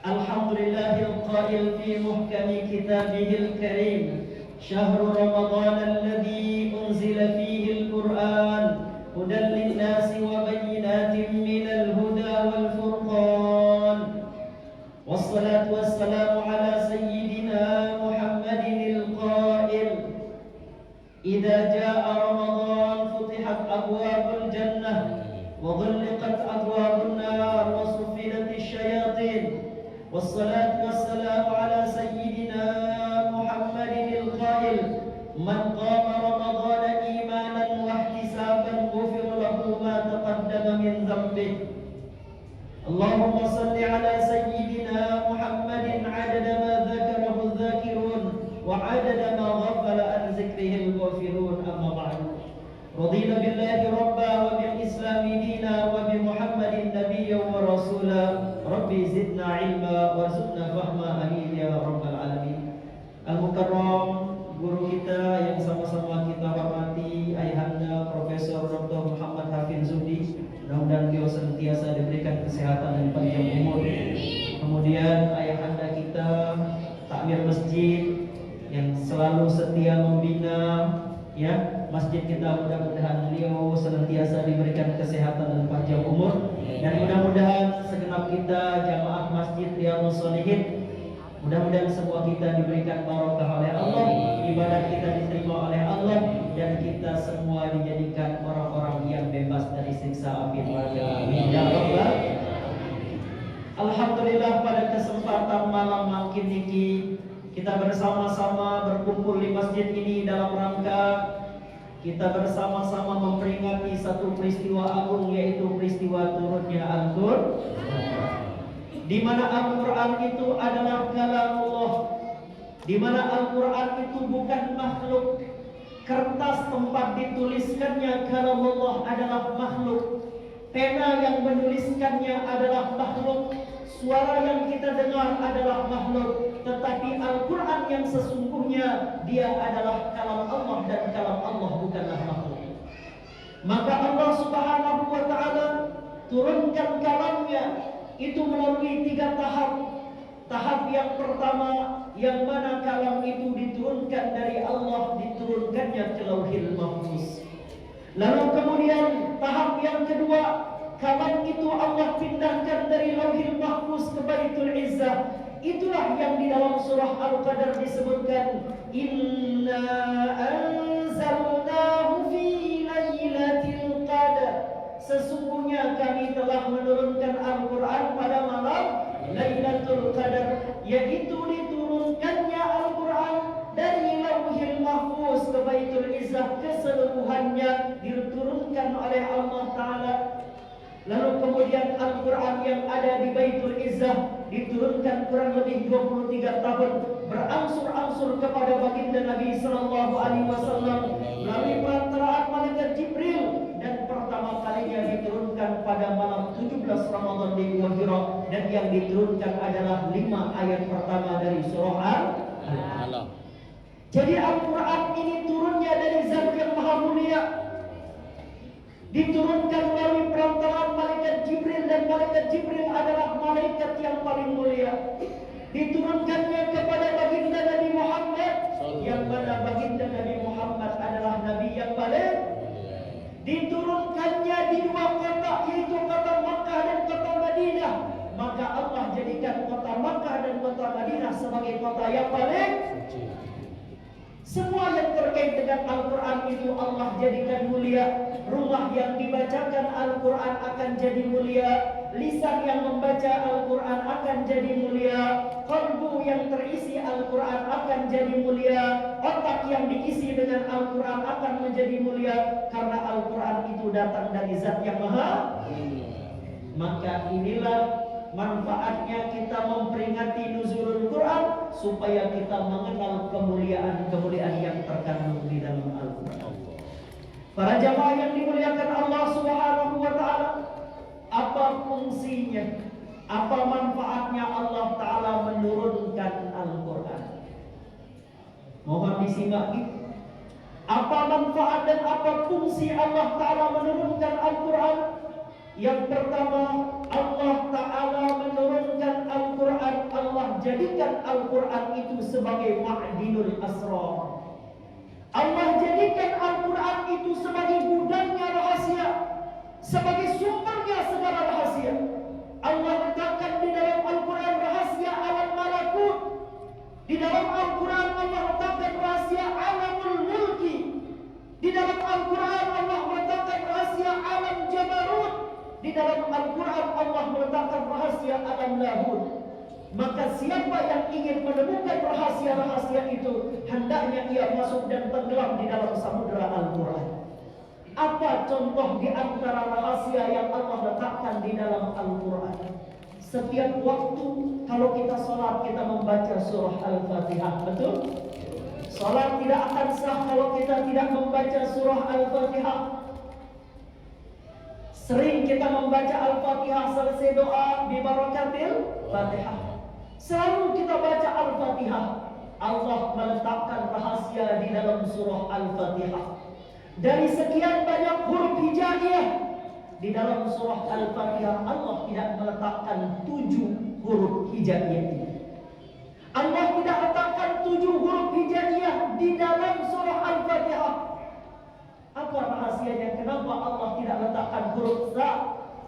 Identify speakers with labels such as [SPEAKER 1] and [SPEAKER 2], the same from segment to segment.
[SPEAKER 1] الحمد لله القائل في محكم كتابه الكريم شهر رمضان الذي أنزل فيه القرآن هدى للناس وبينات من الهدى والفرقان والصلاة والسلام على سيدنا محمد القائل إذا جاء رمضان فتحت أبواب الجنة وغلقت أبواب النار وصفدت الشياطين والصلاة والسلام على سيدنا محمد القائل من قام رمضان إيمانا واحتسابا غفر له ما تقدم من ذنبه اللهم صل على سيدنا محمد عدد ما ذكره الذاكرون وعدد ما غفل عن ذكره الغافلون أما بعد رضينا بالله ربا وبالإسلام دينا وبمحمد نبيا ورسولا ربي زدنا علما وارزقنا فهما آمين يا رب العالمين. Al-Mukarram, guru kita yang sama-sama kita hormati, Ayahanda Profesor Dr. Muhammad Hafin Zudi, mudah-mudahan beliau senantiasa diberikan kesehatan dan panjang umur. Kemudian Ayahanda kita takmir masjid yang selalu setia membina ya masjid kita, mudah-mudahan beliau senantiasa diberikan kesehatan dan panjang umur, dan mudah-mudahan segenap kita jamaah masjid Riyadhus Shalihin, mudah-mudahan semua kita diberikan barokah oleh Allah, ibadah kita diterima oleh Allah, dan kita semua dijadikan orang-orang yang bebas dari siksa api neraka. Amin ya rabbal alamin. Alhamdulillah, pada kesempatan malam makin niki kita bersama-sama berkumpul di masjid ini dalam rangka kita bersama-sama memperingati satu peristiwa agung, yaitu peristiwa turunnya Al-Qur'an, di mana Al-Qur'an itu adalah kalamullah, di mana Al-Qur'an itu bukan makhluk. Kertas tempat dituliskannya kalamullah adalah makhluk. Pena yang menuliskannya adalah makhluk. Suara yang kita dengar adalah makhluk. Tetapi Al-Quran yang sesungguhnya dia adalah kalam Allah, dan kalam Allah bukanlah makhluk. Maka Allah Subhanahu wa ta'ala turunkan kalamnya itu melalui 3 tahap. Tahap yang pertama, yang mana kalam itu diturunkan dari Allah, diturunkannya ke Lauhil Mahfuz. Lalu kemudian tahap yang kedua, kalam itu Allah pindahkan dari Lauhil Mahfuz ke Baitul Izzah. Itulah yang di dalam surah Al-Qadar disebutkan, Inna anzalnahu fi lailatul qadar. Sesungguhnya kami telah menurunkan Al-Quran pada malam Lailatul Qadar, yaitu diturunkannya Al-Quran dari Lauhil Mahfuz ke Baitul Izzah, keseluruhannya diturunkan oleh Allah Ta'ala. Lalu kemudian Al-Quran yang ada di Baitul Izzah diturunkan kurang lebih 23 tahun, berangsur-angsur kepada baginda Nabi Sallallahu Alaihi Wasallam melalui perantaraan malaikat Jibril, dan pertama kalinya diturunkan pada malam 17 Ramadan di Gua Hira, dan yang diturunkan adalah 5 ayat pertama dari surah Al-Alaq. Jadi Al-Quran ini turunnya dari Zat yang Maha Mulia, diturunkan melalui perantaraan malaikat Jibril, dan malaikat Jibril adalah malaikat yang paling mulia. Diturunkannya kepada baginda Nabi Muhammad, yang mana baginda Nabi Muhammad adalah Nabi yang paling. Diturunkannya di 2 kota, yaitu kota Makkah dan kota Madinah. Maka Allah jadikan kota Makkah dan kota Madinah sebagai kota yang paling. Semua yang terkait dengan Al-Quran itu Allah jadikan mulia. Rumah yang dibacakan Al-Quran akan jadi mulia. Lisan yang membaca Al-Quran akan jadi mulia. Qalbu yang terisi Al-Quran akan jadi mulia. Otak yang diisi dengan Al-Quran akan menjadi mulia. Karena Al-Quran itu datang dari Zat yang Maha. Maka inilah manfaatnya kita memperingati nuzulul Quran, supaya kita mengenal kemuliaan-kemuliaan yang terkandung di dalam Al-Quran. Para jamaah yang dimuliakan Allah Subhanahu wa ta'ala, apa fungsinya, apa manfaatnya Allah Ta'ala menurunkan Al-Quran? Mohon disimak. Apa manfaat dan apa fungsi Allah Ta'ala menurunkan Al-Quran? Yang pertama, Allah Ta'ala menurunkan Al-Quran jadikan Al-Quran itu sebagai ma'dinul asrar. Allah jadikan Al-Quran itu sebagai gudangnya rahasia, sebagai sumbernya segala rahasia. Allah letakkan di dalam Al-Quran rahasia alam malakut. Di dalam Al-Quran Allah letakkan rahasia alamul mulki. Di dalam Al-Quran Allah meletakkan rahasia alam jabarut. Di dalam Al-Quran Allah meletakkan rahasia alam lahut. Maka siapa yang ingin menemukan rahasia-rahasia itu, hendaknya ia masuk dan tenggelam di dalam samudera Al-Quran. Apa contoh di antara rahasia yang Allah letakkan di dalam Al-Quran? Setiap waktu kalau kita sholat, kita membaca surah Al-Fatihah. Betul? Sholat tidak akan sah kalau kita tidak membaca surah Al-Fatihah. Sering kita membaca Al-Fatihah selesai doa bi barakatil Fatihah. Selalu kita baca Al-Fatihah. Allah meletakkan rahasia di dalam surah Al-Fatihah. Dari sekian banyak huruf hijaiyah di dalam surah Al-Fatihah, Allah tidak meletakkan 7 huruf hijaiyah ini. Allah tidak letakkan 7 huruf hijaiyah di dalam surah Al-Fatihah. Apa rahasianya? Kenapa Allah tidak letakkan huruf za?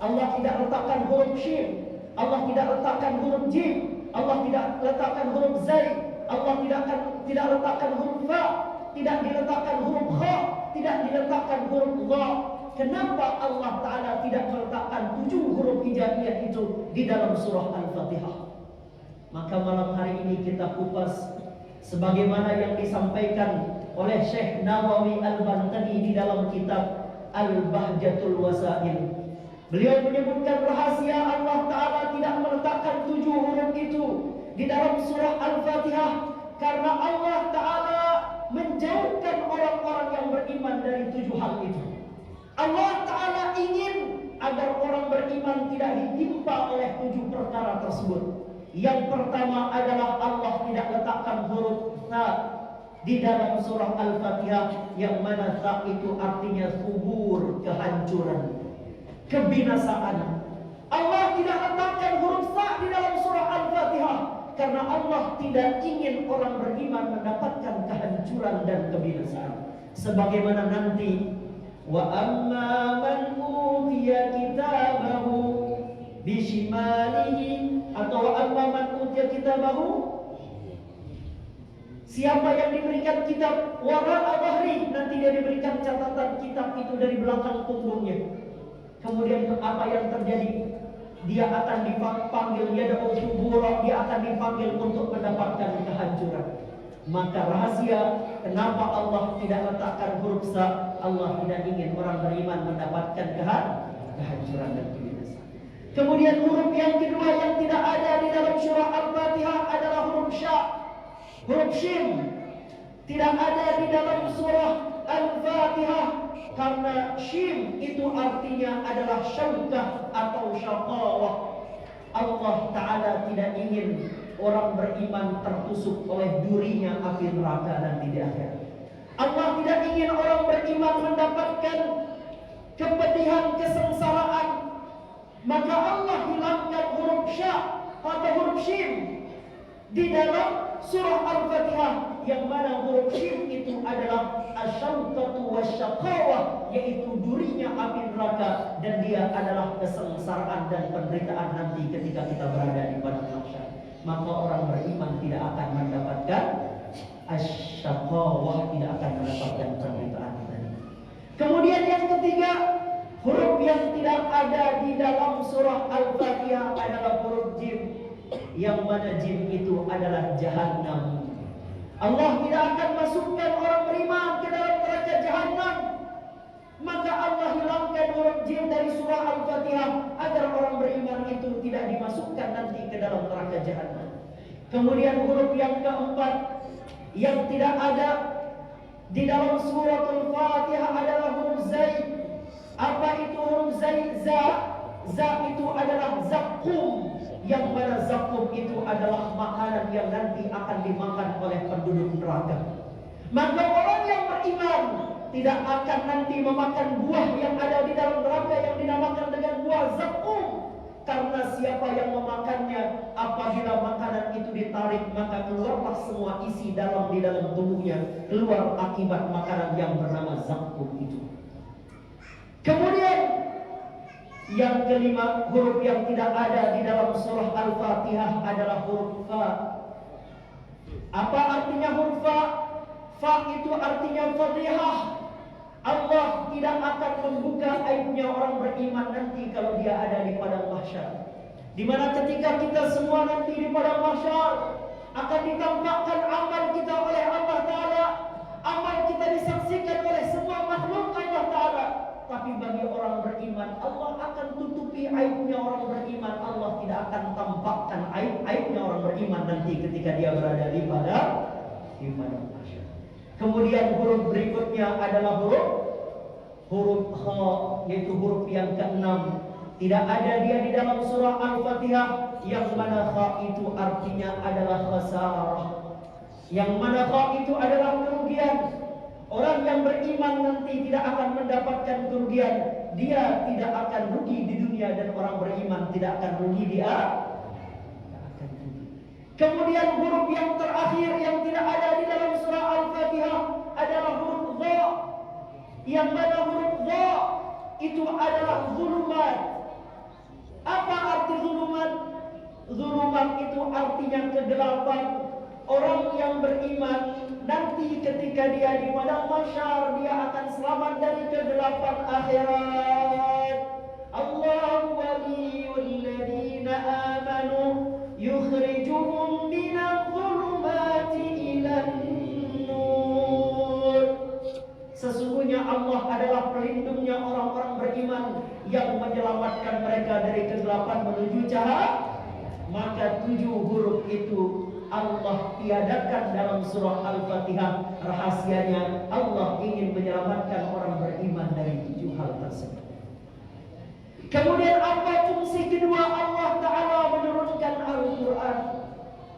[SPEAKER 1] Allah tidak letakkan huruf shin. Allah tidak letakkan huruf jim. Allah tidak letakkan huruf zai. Allah tidak letakkan huruf fa. Tidak diletakkan huruf kha. Tidak diletakkan huruf dha. Kenapa Allah Ta'ala tidak meletakkan 7 huruf hijaiyah itu di dalam surah Al-Fatihah? Maka malam hari ini kita kupas sebagaimana yang disampaikan oleh Syekh Nawawi Al-Bantani di dalam kitab Al-Bahjatul Wasail. Beliau menyebutkan rahasia Allah Ta'ala tidak meletakkan 7 huruf itu di dalam surah Al-Fatihah karena Allah Ta'ala menjauhkan orang-orang yang beriman dari 7 hal itu. Allah Ta'ala ingin agar orang beriman tidak ditimpa oleh 7 perkara tersebut. Yang pertama adalah Allah tidak letakkan huruf ta di dalam surah Al-Fatihah, yang mana ta itu artinya kubur, kehancuran, kebinasaan. Allah tidak letakkan huruf ta di dalam surah Al-Fatihah karena Allah tidak ingin orang beriman mendapatkan kehancuran dan kebinasaan. Sebagaimana nanti wa amma man utiya kitabahu bishimalihi, atau wa amma man utiya kitabahu, siapa yang diberikan kitab wara dhahri, nanti dia diberikan catatan kitab itu dari belakang punggungnya. Kemudian apa yang terjadi? Dia akan dipanggil, dia akan dipanggil untuk mendapatkan kehancuran. Maka rahasia kenapa Allah tidak letakkan huruf sa, Allah tidak ingin orang beriman mendapatkan kehancuran dan kebinasaan. Kemudian huruf yang kedua yang tidak ada di dalam surah Al-Fatihah adalah huruf sya. Huruf shin tidak ada di dalam surah Al-Fatihah karena shin itu artinya adalah syaukah atau syaqawah. Allah Ta'ala tidak ingin orang beriman tertusuk oleh durinya api neraka nanti di akhirat. Allah tidak ingin orang beriman mendapatkan kepedihan, kesengsaraan. Maka Allah hilangkan huruf sya atau huruf shin di dalam surah Al-Fatihah, yang mana huruf shin itu adalah asyaukatu wasyaqawah, yaitu durinya api neraka, dan dia adalah kesengsaraan dan penderitaan nanti ketika kita berada di padang mahsyar. Maka orang beriman tidak akan mendapatkan asyaqawah, tidak akan mendapatkan penderitaan tadi. Kemudian yang ketiga, huruf yang tidak ada di dalam surah Al-Fatihah adalah huruf jim, yang mana jim itu adalah jahannam. Allah tidak akan masukkan orang beriman ke dalam neraka jahannam. Maka Allah hilangkan huruf jim dari surah Al-Fatihah agar orang beriman itu tidak dimasukkan nanti ke dalam neraka jahannam. Kemudian huruf yang keempat yang tidak ada di dalam surah Al-Fatihah adalah huruf zai. Apa itu huruf zai? Za itu adalah zakum, yang mana zakum itu adalah makanan yang nanti akan dimakan oleh penduduk neraka. Maka orang yang beriman tidak akan nanti memakan buah yang ada di dalam neraka yang dinamakan dengan buah zakum, karena siapa yang memakannya apabila makanan itu ditarik, maka keluarlah semua isi di dalam tubuhnya, keluar akibat makanan yang bernama zakum itu. Kemudian yang kelima, huruf yang tidak ada di dalam surah Al-Fatihah adalah huruf Fa. Apa artinya huruf Fa? Fa itu artinya fadhihah. Allah tidak akan membuka aibnya orang beriman nanti kalau dia ada di padang mahsyar. Di mana ketika kita semua nanti di padang mahsyar akan ditampakkan amal kita oleh Allah Ta'ala. Amal kita disaksikan oleh semua makhluk Allah Ta'ala. Tapi bagi orang beriman, Allah akan tutupi aibnya orang beriman. Allah tidak akan tampakkan aibnya orang beriman nanti ketika dia berada di padang mahsyar. Kemudian huruf berikutnya adalah huruf Kha, yaitu huruf yang keenam. Tidak ada dia di dalam surah Al-Fatihah, yang mana Kha itu artinya adalah khasarah. Yang mana Kha itu adalah kerugian. Orang yang beriman nanti tidak akan mendapatkan kerugian. Dia tidak akan rugi di dunia, dan orang beriman tidak akan rugi di akhirat. Kemudian huruf yang terakhir yang tidak ada di dalam surah Al-Fatihah adalah huruf Dha. Yang mana huruf Dha itu adalah zulumat. Apa arti zulumat? Zulumat itu artinya kegelapan. Orang yang beriman nanti ketika dia di padang mahsyar, dia akan selamat dari kegelapan akhirat. Allahu waliyul ladzina amanu yukhrijuhum minadh dhulumati ilan nur. Sesungguhnya Allah adalah pelindungnya orang-orang beriman yang menyelamatkan mereka dari kegelapan menuju cahaya. Maka 7 huruf itu Allah tiadakan dalam surah Al-Fatihah. Rahasianya Allah ingin menyelamatkan orang beriman dari 7 hal tersebut. Kemudian apa fungsi kedua Allah Ta'ala menurunkan Al-Quran?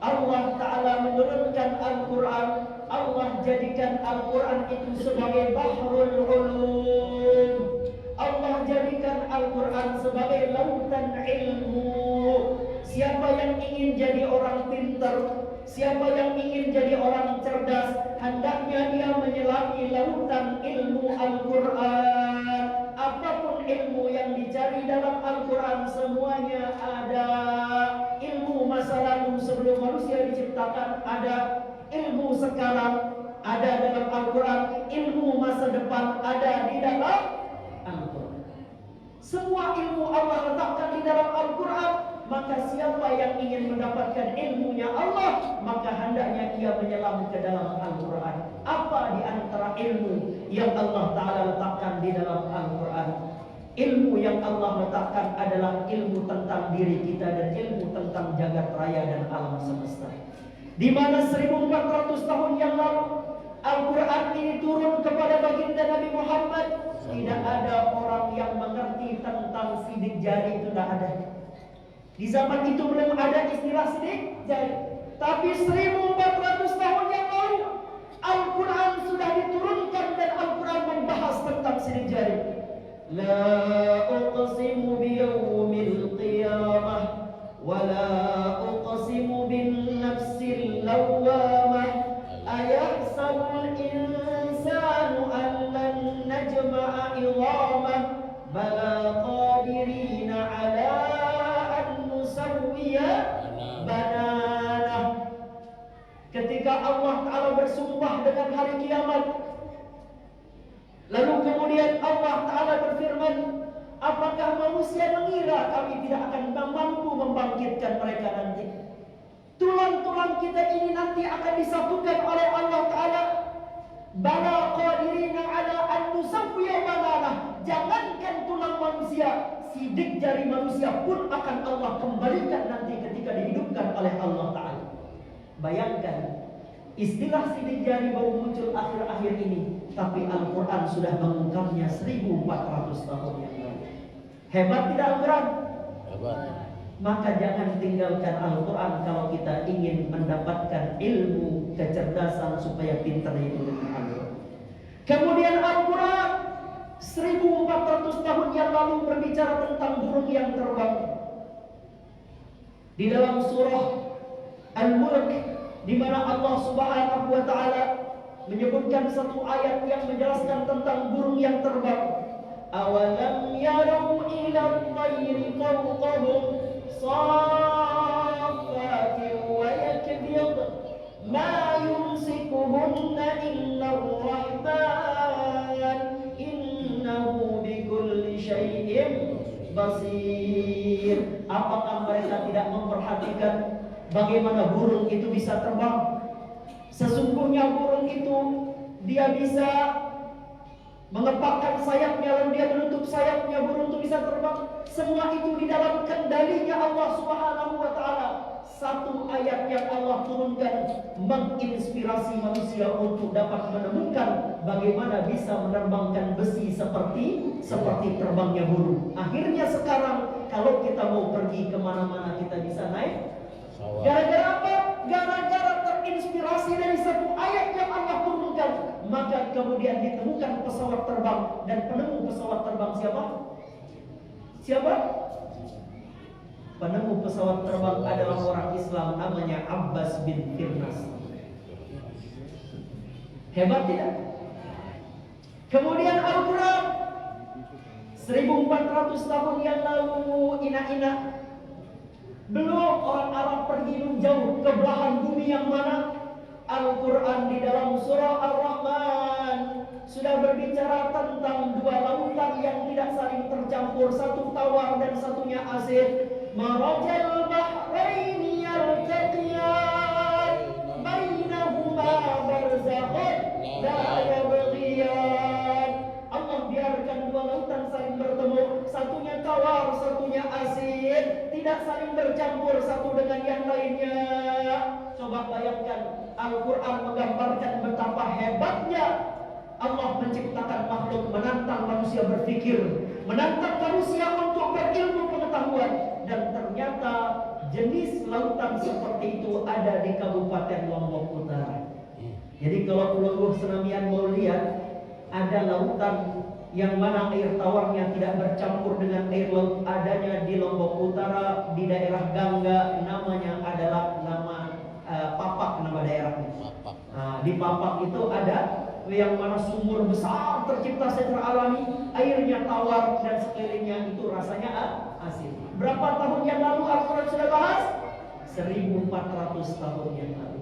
[SPEAKER 1] Allah Ta'ala menurunkan Al-Quran. Allah jadikan Al-Quran itu sebagai bahrul ulum. Allah jadikan Al-Quran sebagai lautan ilmu. Siapa yang ingin jadi orang pintar, siapa yang ingin jadi orang cerdas, hendaknya dia menyelami lautan ilmu Al-Quran. Apapun ilmu yang dicari dalam Al-Quran semuanya ada. Ilmu masa lalu sebelum manusia diciptakan ada. Ilmu sekarang ada dalam Al-Quran. Ilmu masa depan ada di dalam Al-Quran. Semua ilmu Allah letakkan di dalam Al-Quran. Maka siapa yang ingin mendapatkan ilmunya Allah, maka hendaknya ia menyelam ke dalam Al-Quran. Apa di antara ilmu yang Allah Ta'ala letakkan di dalam Al-Quran? Ilmu yang Allah letakkan adalah ilmu tentang diri kita dan ilmu tentang jagat raya dan alam semesta. Di mana 1400 tahun yang lalu Al-Quran ini turun kepada baginda Nabi Muhammad, tidak ada orang yang mengerti tentang sidik jari, itu tidak ada. Di zaman itu belum ada istilah sidik jari. Tapi 1400 tahun yang lalu Al-Quran sudah diturunkan dan Al-Quran membahas tentang sidik jari. La uqsimu biyawmil qiyamah wa la uqsimu bin nafsil lawwamah ayahsabul insanu an lan najma'a idhamah bala qadirina ala banana. Ketika Allah Ta'ala bersumpah dengan hari kiamat, lalu kemudian Allah Ta'ala berfirman, apakah manusia mengira kami tidak akan mampu membangkitkan mereka nanti? Tulang-tulang kita ini nanti akan disatukan oleh Allah Ta'ala. Bala qadirina ala an nusawwiya banana. Jangankan tulang manusia, sidik jari manusia pun akan Allah kembalikan nanti ketika dihidupkan oleh Allah Ta'ala. Bayangkan, istilah sidik jari baru muncul akhir-akhir ini, tapi Al-Quran sudah mengungkapnya 1400 tahun yang lalu. Hebat tidak Al-Quran? Hebat. Maka jangan tinggalkan Al-Quran kalau kita ingin mendapatkan ilmu, kecerdasan supaya pintar itu dengan Al-Quran. Kemudian Al-Quran 1400 tahun yang lalu berbicara tentang burung yang terbang. Di dalam surah Al-Mulk, di mana Allah Subhanahu wa taala menyebutkan satu ayat yang menjelaskan tentang burung yang terbang. Awalam yarau ila at-tayri fawqahum saffatin wa yakbid ma yumsikuhunna illa ar-rahman innahu bikulli syai'in basir. Apakah mereka tidak memperhatikan bagaimana burung itu bisa terbang? Sesungguhnya burung itu dia bisa mengepakkan sayapnya, lalu dia menutup sayapnya, burung itu bisa terbang. Semua itu di dalam kendalinya Allah Subhanahu wa taala. Satu ayat yang Allah turunkan menginspirasi manusia untuk dapat menemukan bagaimana bisa menerbangkan besi seperti terbangnya burung. Akhirnya sekarang kalau kita mau pergi kemana-mana kita bisa naik. Gara-gara apa? Gara-gara terinspirasi dari satu ayat yang Allah turunkan, maka kemudian ditemukan pesawat terbang. Dan penemu pesawat terbang siapa? Siapa? Penemu pesawat terbang adalah orang Islam, namanya Abbas bin Firnas. Hebat tidak? Kemudian Al-Quran 1400 tahun yang lalu, ina-ina, belum orang Arab pergi jauh ke belahan bumi yang mana. Al-Quran di dalam surah Ar-Rahman sudah berbicara tentang dua lautan yang tidak saling tercampur, satu tawar dan satunya asin. Marajal bahraini yaltaqiyan bainahuma barzakhun la yabghiyan. Allah biarkan dua lautan saling bertemu, satunya tawar, satunya asin, tidak saling bercampur satu dengan yang lainnya. Coba bayangkan, Al-Quran menggambarkan betapa hebatnya Allah menciptakan makhluk, menantang manusia berpikir, menantang manusia untuk berilmu pengetahuan. Dan ternyata jenis lautan seperti itu ada di Kabupaten Lombok Utara. Jadi kalau Pulau Senamian mau lihat, ada lautan yang mana air tawarnya tidak bercampur dengan air laut, adanya di Lombok Utara, di daerah Gangga. Namanya adalah Papak, nama daerahnya. Di Papak itu ada yang mana sumur besar tercipta secara alami, airnya tawar dan sekelilingnya itu rasanya asin. Berapa tahun yang lalu Al-Quran sudah bahas? 1400 tahun yang lalu.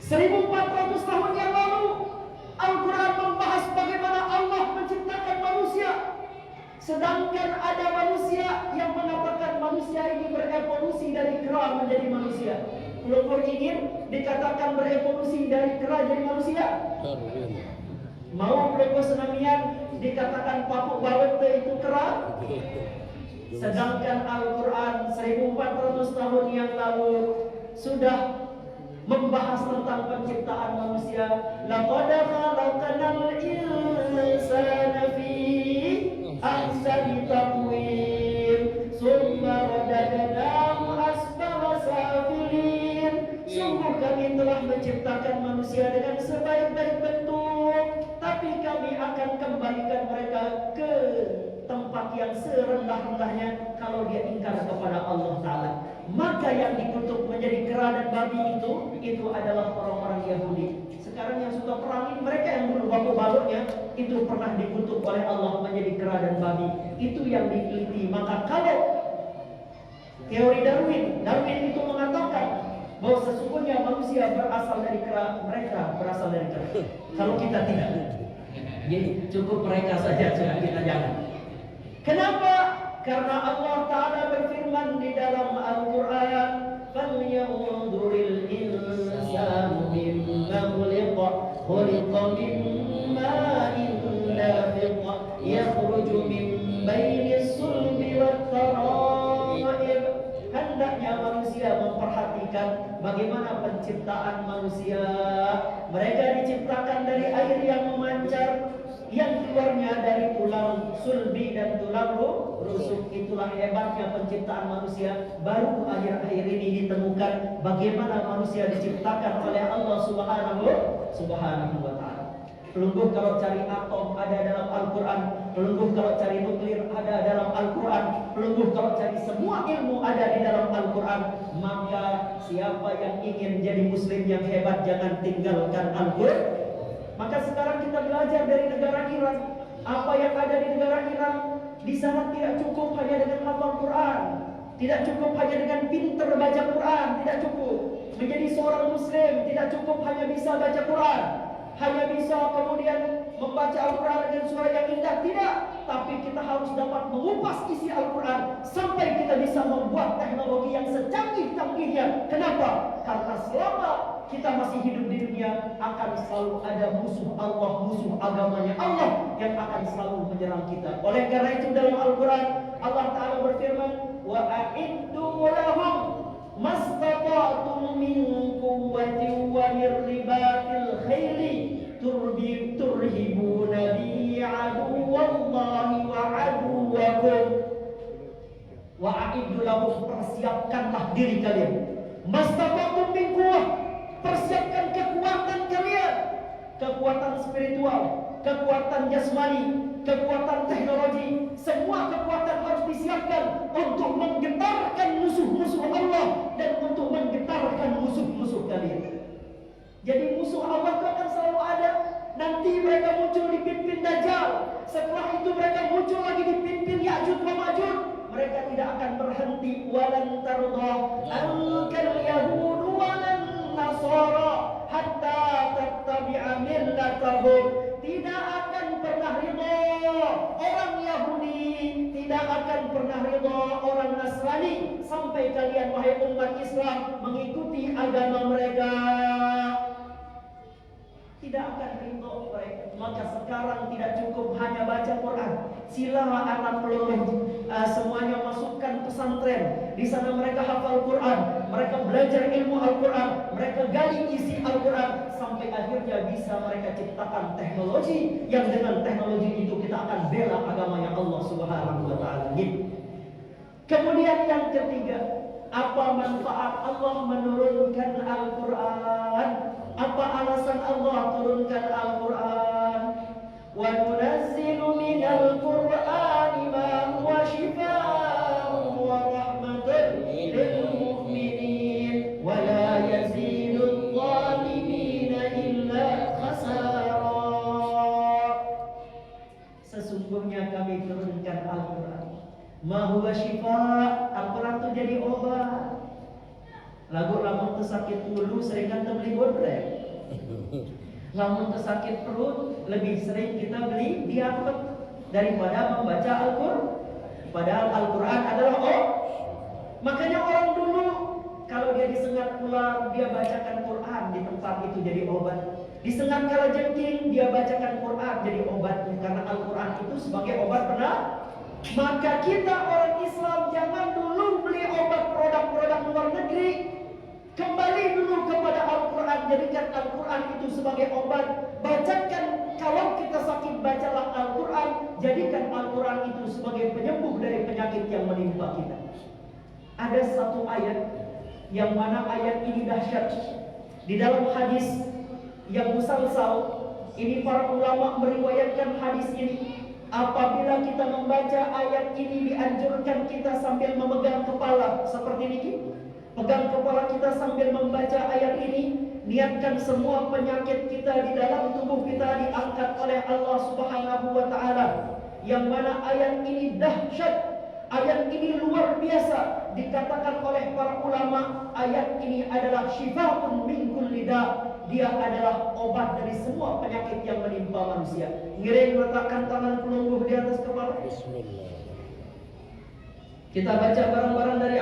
[SPEAKER 1] 1400 tahun yang lalu Al-Quran membahas bagaimana Allah menciptakan manusia. Sedangkan ada manusia yang mengatakan manusia ini berevolusi dari kera menjadi manusia. Pelopor ingin dikatakan berevolusi dari kera jadi manusia? Mau pelopor Senamian dikatakan papuk bawet itu kera? Sedangkan Al-Quran 1400 tahun yang lalu sudah membahas tentang penciptaan manusia. Laqad khalaqnal insana fi ahsani taqwim tsumma radadnahu asfala safilin. Sungguh kami telah menciptakan manusia dengan sebaik-baik bentuk, tapi kami akan kembalikan mereka ke tempat yang serendah-rendahnya kalau dia ingkar kepada Allah Ta'ala. Maka yang dikutuk menjadi kera dan babi itu adalah orang-orang Yahudi. Sekarang yang suka perang, mereka yang dulu baku baloknya itu pernah dikutuk oleh Allah menjadi kera dan babi. Itu yang diteliti. Maka kalau teori Darwin itu mengatakan bahwa sesungguhnya manusia berasal dari kera, mereka berasal dari kera. Kalau kita tidak, jadi cukup mereka saja, kita jangan. Kenapa? Karena Allah Ta'ala berfirman di dalam Al-Quran, "Falyanzuril insanu mimma khuliqa, khuliqa min ma'in dafiq, yakhruju min bainis sulbi wat tara'ib." Hendaknya manusia memperhatikan bagaimana penciptaan manusia. Mereka diciptakan dari air yang memancar, yang keluarnya dari tulang sulbi dan tulang rusuk. Itulah hebatnya penciptaan manusia. Baru akhir-akhir ini ditemukan bagaimana manusia diciptakan oleh Allah Subhanahu wa Ta'ala. Lungguh kalau cari atom ada dalam Al-Quran. Lungguh kalau cari nuklir ada dalam Al-Quran. Lungguh kalau cari semua ilmu ada di dalam Al-Quran. Maka siapa yang ingin jadi muslim yang hebat, jangan tinggalkan Al-Quran. Maka sekarang kita belajar dari negara Iran. Apa yang ada di negara Iran, di sana tidak cukup hanya dengan hafal Quran, tidak cukup hanya dengan pintar baca Quran, tidak cukup menjadi seorang muslim, tidak cukup hanya bisa baca Quran, hanya bisa kemudian membaca Al-Quran dengan suara yang indah, tidak. Tapi kita harus dapat mengupas isi Al-Quran sampai kita bisa membuat teknologi yang secanggih-canggihnya. Kenapa? Karena selama kita masih hidup di dunia, akan selalu ada musuh Allah, musuh agamanya Allah yang akan selalu menyerang kita. Oleh karena itu dalam Al-Quran Allah Ta'ala berfirman, wa a'iddu lahum mastata'tum min quwwatin wa min ribatil khairi turhibuna bihi aduwallahi wa aduwakum. Wa a'iddu lahum, persiapkanlah diri kalian, mastata'tum min quwwah, persiapkan kekuatan kalian, kekuatan spiritual, kekuatan jasmani, kekuatan teknologi, semua kekuatan harus disiapkan untuk menggetarkan musuh-musuh Allah dan untuk menggetarkan musuh-musuh kalian. Jadi musuh Allah itu akan selalu ada. Nanti mereka muncul dipimpin Dajjal. Setelah itu mereka muncul lagi dipimpin Ya'juj wa Ma'juj. Mereka tidak akan berhenti. Walan tarda ankal yahudu walan nasara hatta tattabi'a millatahum. Tidak akan pernah ridha orang Yahudi, tidak akan pernah ridha orang Nasrani sampai kalian wahai umat Islam mengikuti agama mereka. Tidak akan ridha mereka. Maka sekarang tidak cukup hanya baca Quran. Sila anak peluru semuanya masukkan pesantren. Di sana mereka hafal Quran, mereka belajar ilmu Al-Quran, mereka gali isi Al-Quran, sampai akhirnya bisa mereka ciptakan teknologi yang dengan teknologi itu kita akan bela agamanya Allah Subhanahu wa Ta'ala. Kemudian yang ketiga, apa manfaat Allah menurunkan Al-Quran? Apa alasan Allah turunkan Al-Quran? Wa nunazzilu minal Qur'ani ma huwa shifaa'un wa rahmatun lil mu'minin wa la yazidul zalimina illa khasara. Sesungguhnya kami turunkan Al-Quran. Ma huwa shifaa', Al-Quran itu jadi obat. Lagu lamun tersakit ulu seringan beli bodrek. Lamun tersakit perut lebih sering kita beli diapet daripada membaca Al-Quran. Padahal Al-Quran adalah makanya orang dulu kalau dia disengat ular dia bacakan Quran di tempat itu jadi obat. Disengat kalajengking dia bacakan Quran jadi obat, karena Al-Quran itu sebagai obat benar. Maka kita orang Islam jangan dulu beli obat produk-produk luar negeri. Kembali dulu kepada Al-Quran, jadikan Al-Quran itu sebagai obat. Bacakan, kalau kita sakit bacalah Al-Quran. Jadikan Al-Quran itu sebagai penyembuh dari penyakit yang menimpa kita. Ada satu ayat yang mana ayat ini dahsyat. Di dalam hadis yang musalsal, ini para ulama meriwayatkan hadis ini. Apabila kita membaca ayat ini dianjurkan kita sambil memegang kepala seperti ini. Pegang kepala kita sambil membaca ayat ini. Niatkan semua penyakit kita di dalam tubuh kita diangkat oleh Allah Subhanahu wa Ta'ala. Yang mana ayat ini dahsyat, ayat ini luar biasa. Dikatakan oleh para ulama, ayat ini adalah syifaa'un min kulli da'. Dia adalah obat dari semua penyakit yang menimpa manusia. Ngiring letakkan tangan pelungguh di atas kepala. Bismillah. Kita baca bareng-bareng dari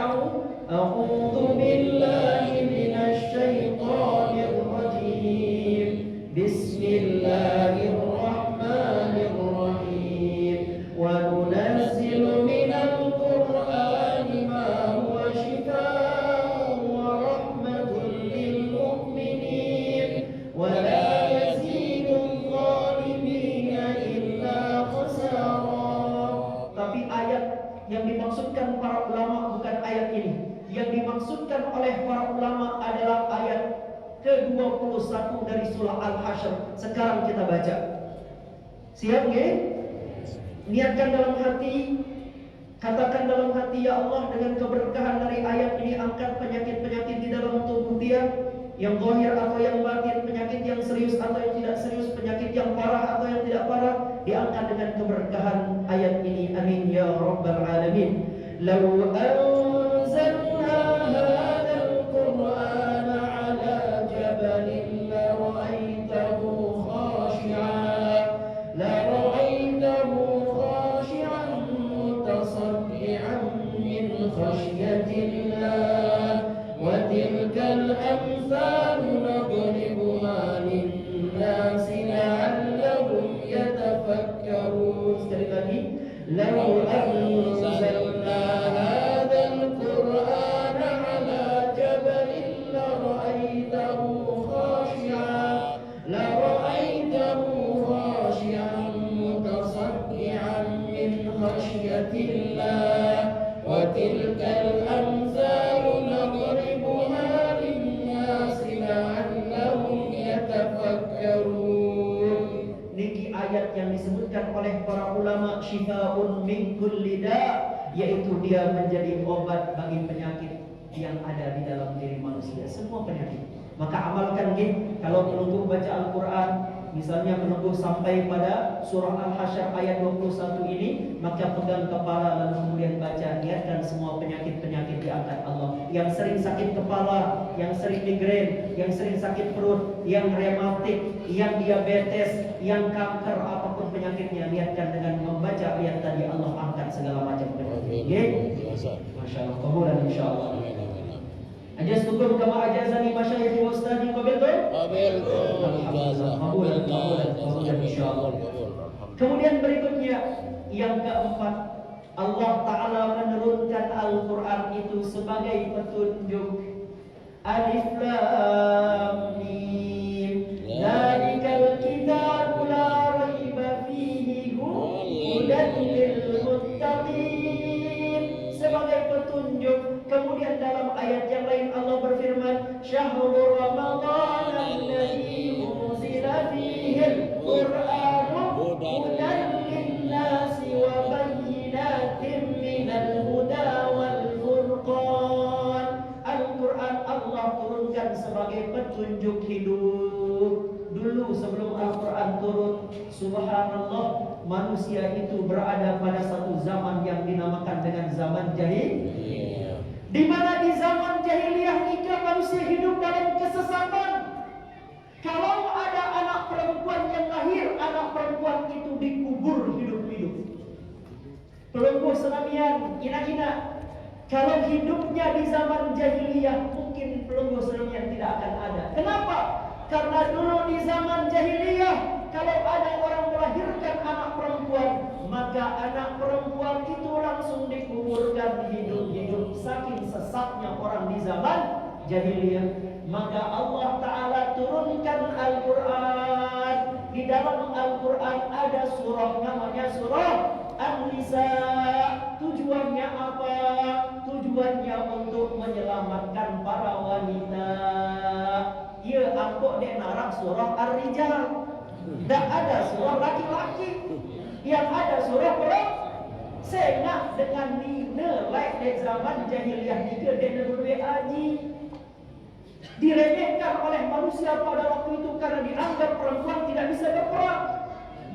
[SPEAKER 1] A'udzu billahi minasy syaithanir rajim. Bismillahirrahmanirrahim. Wa nunazzilu minal Qur'ani ma huwa shifaa'un wa rahmatun lil mu'minin wa la yazidul zalimina illa khasara. Tapi ayat yang dimaksudkan para ulama bukan ayat ini. Yang dimaksudkan oleh para ulama adalah ayat ke-21 dari surah Al-Hasyr. Sekarang kita baca. Siap nggih? Niatkan dalam hati, katakan dalam hati, ya Allah, dengan keberkahan dari ayat ini angkat penyakit-penyakit di dalam tubuh dia, yang zahir atau yang batin, penyakit yang serius atau yang tidak serius, penyakit yang parah atau yang tidak parah, diangkat dengan keberkahan ayat ini. Amin ya rabbal alamin. Law anzalna hadzal qur'ana ala jabalin la ra'aitahu khashi'an la ra'aitahu khashi'an mutasaddian min khashyatillah wa tilkal amsalu nadribuha lin-nasi la'allahum yatafakkarun. Sekali lagi, law anzalna hadzal qur'ana ala jabalin la ra'aitahu khashi'an la ra'aitahu khashi'an mutasaddian min khashyatillah wa tilkal amsalu nadribuha lin-nasi la'allahum yatafakkarun. Niki ayat yang disebutkan oleh para ulama syifaun min kulli da, yaitu dia menjadi obat bagi penyakit yang ada di dalam diri manusia, semua penyakit. Maka amalkan gitu. Kalau menunggu baca Al-Quran, misalnya menunggu sampai pada surah Al-Hasyr ayat 21 ini, maka pegang kepala lalu kemudian baca, niatkan semua penyakit-penyakit diangkat Allah. Yang sering sakit kepala, yang sering migrain, yang sering sakit perut, yang rematik, yang diabetes, yang kanker, apapun penyakitnya, niatkan dengan membaca ayat tadi, Allah angkat segala macam penyakit. Masya Allah, kabulan insyaAllah. Ajastukum kama ajazani masyayikhi wa ustadi qabiltum? Qabulan insyaallah. Kemudian berikutnya yang keempat, Allah Ta'ala menurunkan Al-Quran itu sebagai petunjuk. Alif Lam Mim, Dzalikal kitabu la raiba fihi hudan lil muttaqin, sebagai petunjuk. Kemudian dalam ayat yang lain Allah berfirman, Syahrul Ramadhan alladzi unzila fihi al-Qur'anu hudan lin-nasi wa bayyinatin minal huda wal furqan. Al-Quran Allah turunkan sebagai petunjuk hidup. Dulu sebelum Al-Quran turun, subhanallah, manusia itu berada pada satu zaman yang dinamakan dengan zaman jahiliyah. Di mana di zaman jahiliyah jika manusia hidup dalam kesesatan, kalau ada anak perempuan yang lahir, anak perempuan itu dikubur hidup-hidup. Pelumpuh senamian, ina-ina. Kalau hidupnya di zaman jahiliyah, mungkin pelumpuh senamian tidak akan ada. Kenapa? Karena dulu di zaman jahiliyah, kalau ada orang melahirkan anak perempuan, maka anak perempuan itu langsung dikuburkan hidup-hidup. Saking sesatnya orang di zaman jahiliyah, maka Allah Ta'ala turunkan Al-Quran. Di dalam Al-Quran ada surah namanya surah An-Nisa. Tujuannya apa? Tujuannya untuk menyelamatkan para wanita. Ya, angkok dek narak surah Ar-Rijal. Tak ada surah laki-laki. Yang ada surah perempuan. Sehingga dengan nilai di zaman jahiliyah juga dia berbeaji, diremehkan oleh manusia pada waktu itu karena dianggap perempuan tidak bisa berperang.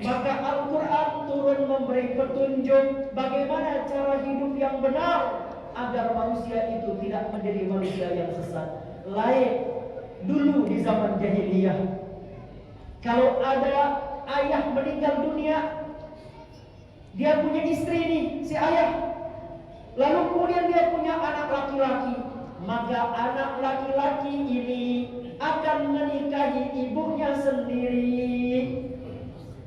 [SPEAKER 1] Maka Al-Quran turun memberi petunjuk bagaimana cara hidup yang benar agar manusia itu tidak menjadi manusia yang sesat. Lain dulu di zaman jahiliyah, kalau ada ayah meninggal dunia, dia punya istri nih, si ayah, lalu kemudian dia punya anak laki-laki, maka anak laki-laki ini akan menikahi ibunya sendiri.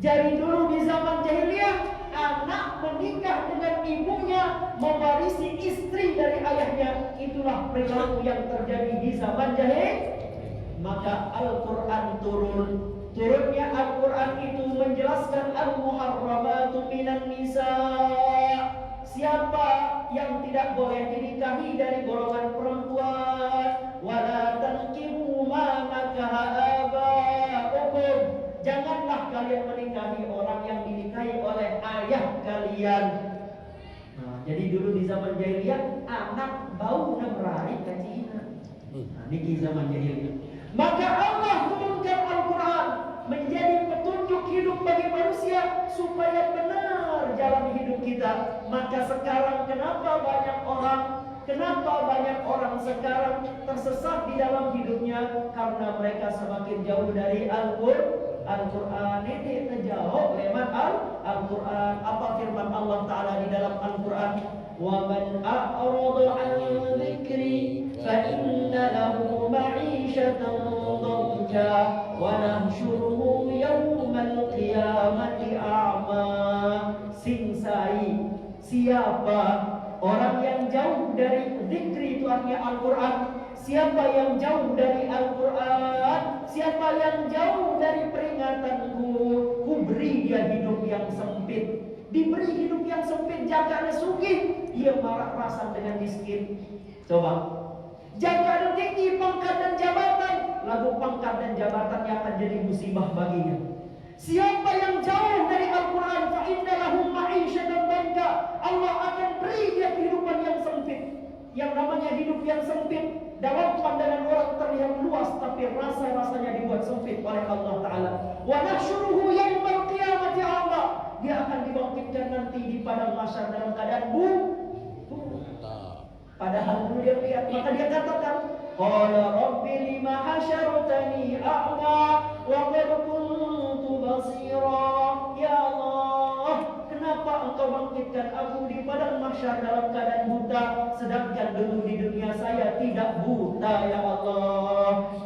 [SPEAKER 1] Jadi dulu di zaman jahiliyah, anak menikah dengan ibunya, mewarisi istri dari ayahnya. Itulah perilaku yang terjadi di zaman jahiliyah. Maka Al-Quran turun. Turunnya Al-Quran itu menjelaskan al-muharramatu minan nisa. Siapa yang tidak boleh dinikahi dari golongan perempuan? Wala tankihu ma ayah kalian. Nah, jadi dulu di zaman jahiliyah anak bau nemrai kacina. Nah, ini zaman jahiliyah. Maka Allah turunkan Al-Quran menjadi petunjuk hidup bagi manusia supaya benar jalan hidup kita. Maka sekarang kenapa banyak orang sekarang tersesat di dalam hidupnya? Karena mereka semakin jauh dari Al-Quran. Ini terjawab lewat Al-Quran. Apa firman Allah Ta'ala di dalam Al-Quran? وَمَنْ أَعْرَضَ عَنْ ذِكْرِي فَإِنَّ لَهُ مَعِيشَةً ضَنكًا وَنَحْشُرُهُ يَوْمَ الْقِيَامَةِ أَعْمَى. Singsai, siapa orang yang jauh dari zikri, itu artinya Al-Quran. Siapa yang jauh dari Al-Quran, siapa yang jauh dari peringatanku, ku beri dia hidup yang sempit. Diberi hidup yang sempit, jaka ada sugih, ia marah rasan dengan miskin. Coba, jaka ada tinggi pangkat dan jabatan, lagu pangkat dan jabatan yang akan jadi musibah baginya. Siapa yang jauh dari Al-Quran, fa inna lahum ma'isyatan dhanka, Allah akan beri dia kehidupan yang sempit. Yang namanya hidup yang sempit dalam pandangan orang terlihat luas, tapi rasa-rasanya dibuat sempit oleh Allah Ta'ala. Wa nahsyuruhu yaumal qiyamati a'ma, dia akan dibangkitkan nanti di padang mahsyar dalam keadaan buta. Padahal dulu dia lihat, maka dia katakan, qala rabbi lima hasyartani a'ma wa qad kuntu basira. Ya Allah, kenapa engkau bangkitkan aku di padang mahsyar dalam keadaan buta, sedangkan dulu di dunia saya tidak buta, ya Allah.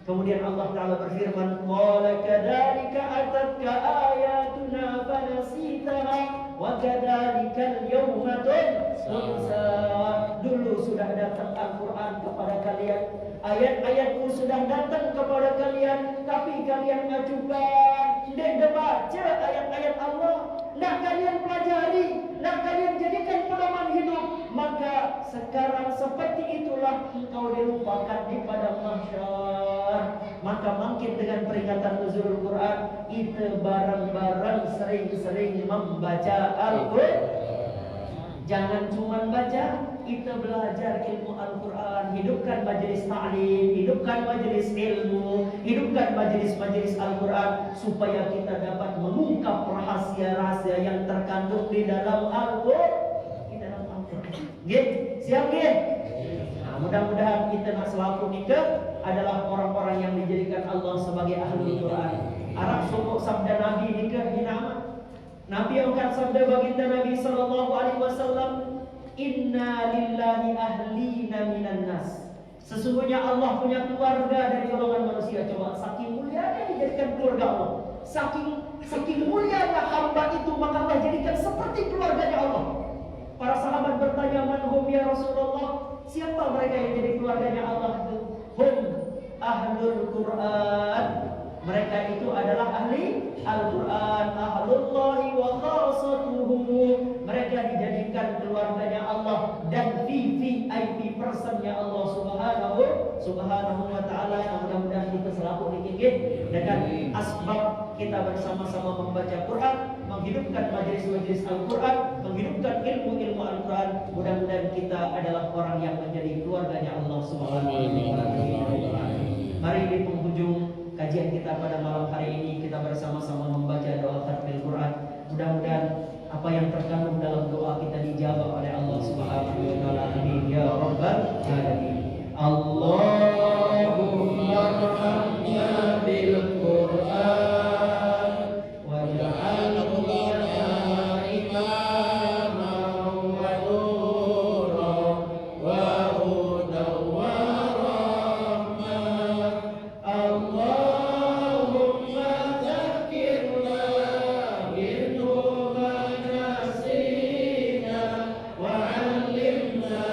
[SPEAKER 1] Kemudian Allah Ta'ala berfirman, qala kadzalika atatka ayatuna fanasitaha wa kadzalika al-yawma tunsa. Dulu sudah datang Al-Quran kepada kalian, ayat-ayatku sudah datang kepada kalian, tapi kalian acukan, tidak baca ayat-ayat Allah, tidak kalian pelajari, tidak kalian jadikan pedoman hidup. Maka sekarang seperti itulah engkau dilupakan di padang mahsyar. Maka bangkit dengan peringatan nuzulul Quran, itu bareng-bareng sering-sering membaca Al-Quran. Jangan cuma baca, kita belajar ilmu Al-Quran. Hidupkan majelis ta'lim, hidupkan majelis ilmu, hidupkan majelis-majelis Al-Quran, supaya kita dapat mengungkap rahasia-rahasia yang terkandung di dalam Al-Quran. Siap gih? Nah, mudah-mudahan kita nak selaku nikah adalah orang-orang yang dijadikan Allah sebagai ahli Quran. Arab sokok sabda Nabi nikah dinama. Nabi angkat sabda baginda Nabi sallallahu alaihi wasallam, inna lillahi ahlina minan nas. Sesungguhnya Allah punya keluarga dari golongan manusia. Coba, saking mulianya dijadikan keluarga Allah. Saking mulianya hamba itu, maka Allah jadikan seperti keluarganya Allah. Para sahabat bertanya, man hum ya Rasulullah? Siapa mereka yang jadi keluarganya Allah itu? Hum ahlul Quran. Mereka itu adalah ahli Al-Quran. Ahlullahi wa khasatuhu. Mereka dijadikan keluarganya Allah dan VIP personnya Allah subhanahu wa ta'ala. Mudah-mudahan kita selaku dikikit dengan asbab kita bersama-sama membaca Quran, menghidupkan majelis-majelis Al-Quran, menghidupkan ilmu-ilmu Al-Quran. Mudah-mudahan kita adalah orang yang menjadi keluarganya Allah subhanahu wa ta'ala. Mari di penghujung kajian kita pada malam hari ini, kita bersama-sama membaca doa khatmil Quran. Mudah-mudahan apa yang terkandung dalam doa kita dijawab oleh Allah Subhanahu wa taala. Amin ya rabbal alamin. Allahumma arhamna bil Quran waj'alhu lana imaman wa nuran wa hudan wa rahmah. Allahumma dzakirna minhu ma nasina wa 'allimna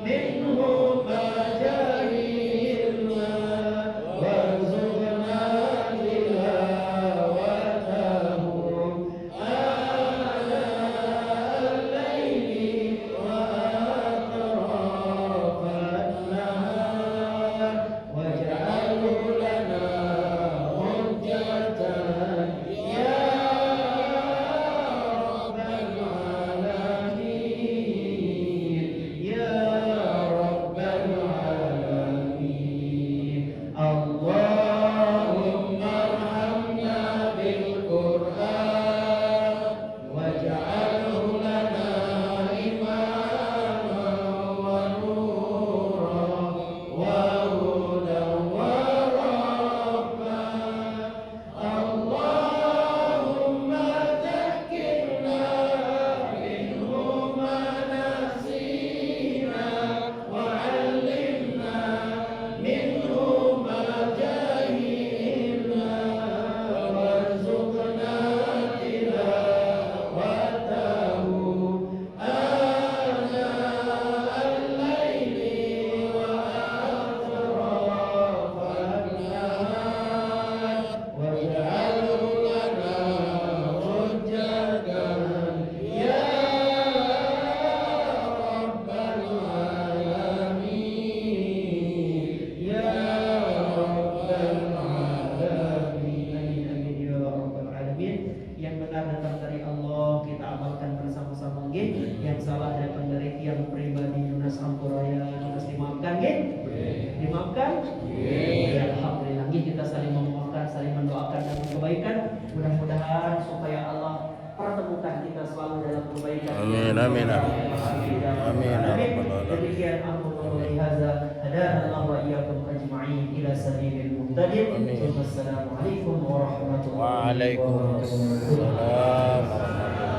[SPEAKER 1] minhu ma jahilna. nggih. Yang salah datang dari tiang pribadi Yunus Ampuraya Yunus dimaafkan nggih? Dimaafkan? Ya, alhamdulillah nggih, kita saling memaafkan, saling mendoakan dan kebaikan. Mudah-mudahan supaya Allah pertemukan kita selalu dalam kebaikan.
[SPEAKER 2] Amin amin amin.
[SPEAKER 1] Demikian aku mengulangi hadza hadana Allah wa iyyakum ajma'in ila sabilil muhtadin. Wassalamualaikum warahmatullahi wabarakatuh.
[SPEAKER 2] Waalaikumsalam warahmatullahi wabarakatuh.